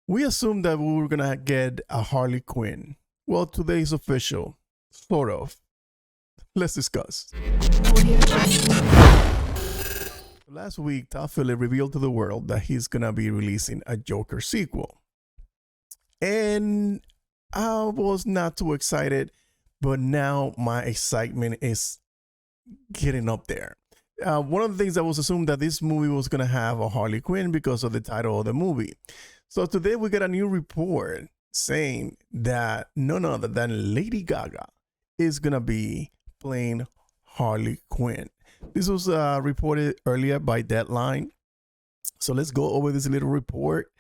We assumed that we were gonna get a Harley Quinn. Well, today is official, sort of. Let's discuss. Last week, Todd Philip revealed to the world that he's gonna be releasing a Joker sequel, and I was not too excited, but now my excitement is getting up there. One of the things that was assumed that this movie was gonna have a Harley Quinn because of the title of the movie. So today we got a new report saying that none other than Lady Gaga is gonna be playing Harley Quinn. This was reported earlier by Deadline. So let's go over this little report.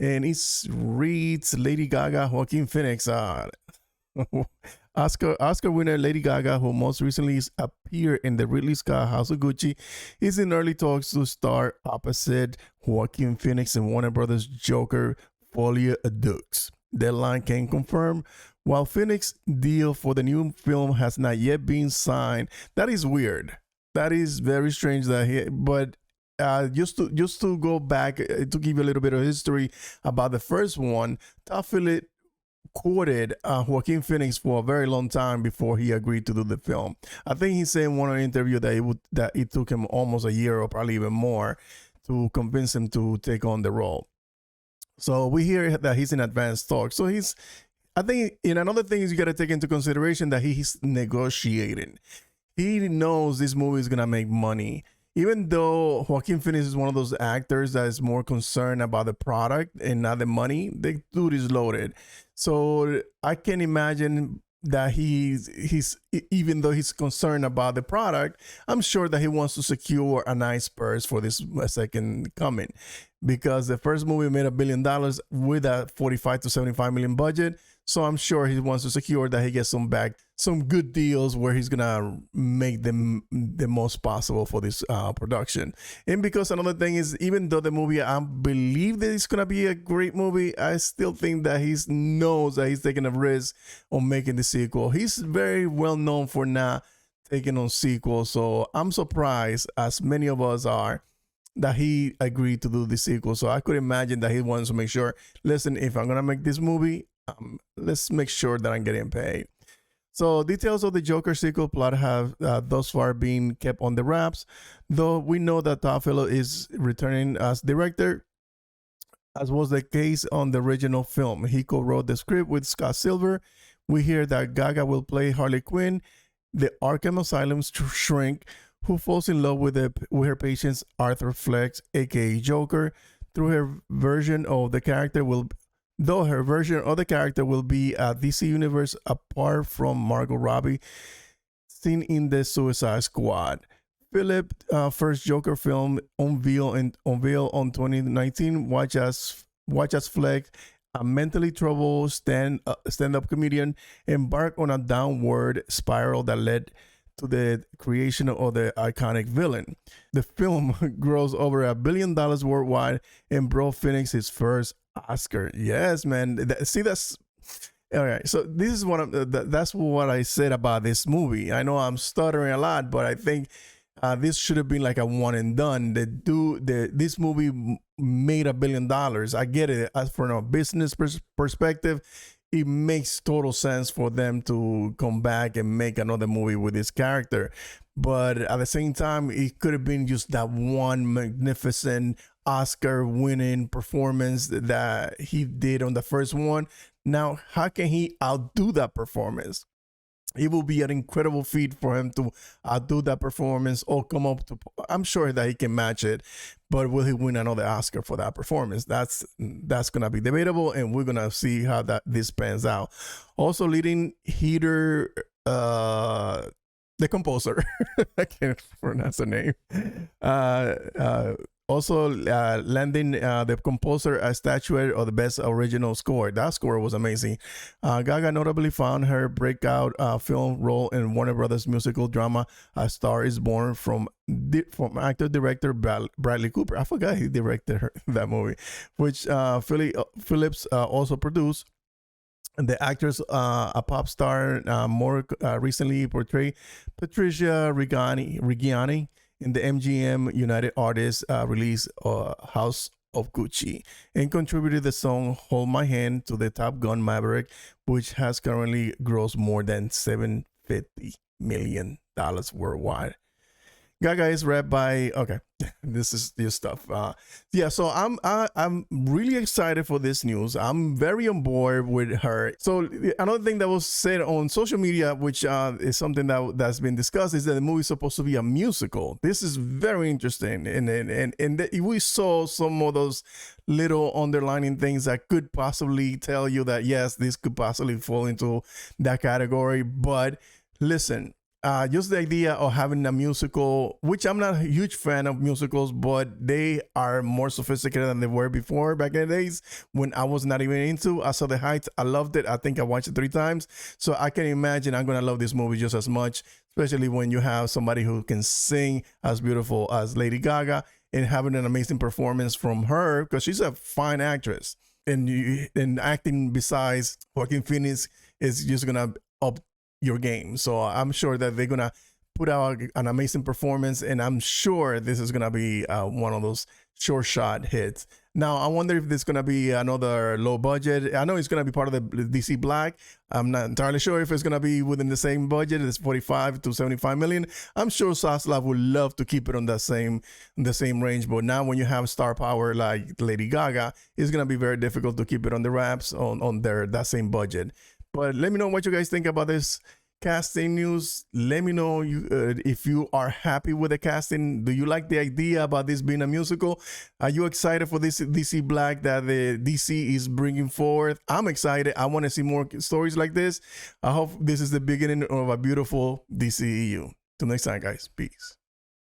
And it reads Lady Gaga, Joaquin Phoenix, Oscar winner Lady Gaga, who most recently appeared in the Ridley Scott House of Gucci, is in early talks to star opposite Joaquin Phoenix in Warner Brothers' Joker Folie à Deux. Deadline can confirm. While Phoenix deal for the new film has not yet been signed, that is weird. That is very strange. But just to go back to give you a little bit of history about the first one, Todd Philip courted Joaquin Phoenix for a very long time before he agreed to do the film. I think he said in one interview that it took him almost a year or probably even more to convince him to take on the role. So we hear that he's in advanced talks. So I think another thing is you got to take into consideration that he's negotiating. He knows this movie is gonna make money. Even though Joaquin Phoenix is one of those actors that is more concerned about the product and not the money, the dude is loaded. So I can imagine that he's even though he's concerned about the product, I'm sure that he wants to secure a nice purse for this second coming, because the first movie made $1 billion with a 45 to 75 million budget. So I'm sure he wants to secure that he gets some good deals where he's gonna make them the most possible for this production. And because another thing is, even though the movie, I believe that it's gonna be a great movie, I still think that he knows that he's taking a risk on making the sequel. He's very well known for not taking on sequels, so I'm surprised, as many of us are, that he agreed to do the sequel. So I could imagine that he wants to make sure, listen, if I'm gonna make this movie, let's make sure that I'm getting paid. So details of the Joker sequel plot have thus far been kept on the wraps, though we know that Todd Philip is returning as director, as was the case on the original film. He co-wrote the script with Scott Silver. We hear that Gaga will play Harley Quinn, the Arkham Asylum's shrink, who falls in love with her patient Arthur Fleck, aka Joker. Through her version of the character will be a DC universe apart from Margot Robbie, seen in the Suicide Squad. Philip first Joker film unveiled on 2019. Watch as Fleck, a mentally troubled stand-up comedian, embarked on a downward spiral that led to the creation of the iconic villain. The film grossed over $1 billion worldwide and brought Phoenix his first Oscar. Yes, man. That's all right. So this is that's what I said about this movie. I know I'm stuttering a lot, but I think this should have been like a one and done. This movie made $1 billion. I get it. As for a business perspective, it makes total sense for them to come back and make another movie with this character. But at the same time, it could have been just that one magnificent Oscar-winning performance that he did on the first one. Now, how can he outdo that performance? It will be an incredible feat for him to outdo that performance or come up to. I'm sure that he can match it, but will he win another Oscar for that performance? That's gonna be debatable, and we're gonna see how this pans out. Also, leading heater, the composer, I can't pronounce the name. Also landing the composer a statuette of the best original score. That score was amazing. Gaga notably found her breakout film role in Warner Brothers musical drama A Star Is Born from actor-director Bradley Cooper. I forgot he directed that movie, which Phillips also produced. The actress, a pop star, more recently portrayed Patricia Reggiani in the MGM United Artists release House of Gucci and contributed the song Hold My Hand to the Top Gun Maverick, which has currently grossed more than $750 million worldwide. Gaga is rap by okay. This is your stuff. Yeah, so I'm really excited for this news. I'm very on board with her. So another thing that was said on social media, which is something that's been discussed, is that the movie is supposed to be a musical. This is very interesting, and we saw some of those little underlining things that could possibly tell you that yes, this could possibly fall into that category. But listen, just the idea of having a musical, which I'm not a huge fan of musicals, but they are more sophisticated than they were before back in the days when I was not even into. I saw The Heights. I loved it. I think I watched it 3 times. So I can imagine I'm going to love this movie just as much, especially when you have somebody who can sing as beautiful as Lady Gaga and having an amazing performance from her, because she's a fine actress. And acting besides Joaquin Phoenix is just going to up your game. So I'm sure that they're gonna put out an amazing performance, and I'm sure this is gonna be one of those short shot hits. Now I wonder if this is gonna be another low budget. I know it's gonna be part of the DC Black. I'm not entirely sure if it's gonna be within the same budget. It's 45 to 75 million. I'm sure Zaslav would love to keep it on the same range, but now when you have star power like Lady Gaga, it's gonna be very difficult to keep it on the wraps on that same budget. But let me know what you guys think about this casting news. Let me know if you are happy with the casting. Do you like the idea about this being a musical? Are you excited for this DC Black that the DC is bringing forth? I'm excited. I want to see more stories like this. I hope this is the beginning of a beautiful DCEU. Till next time, guys. Peace.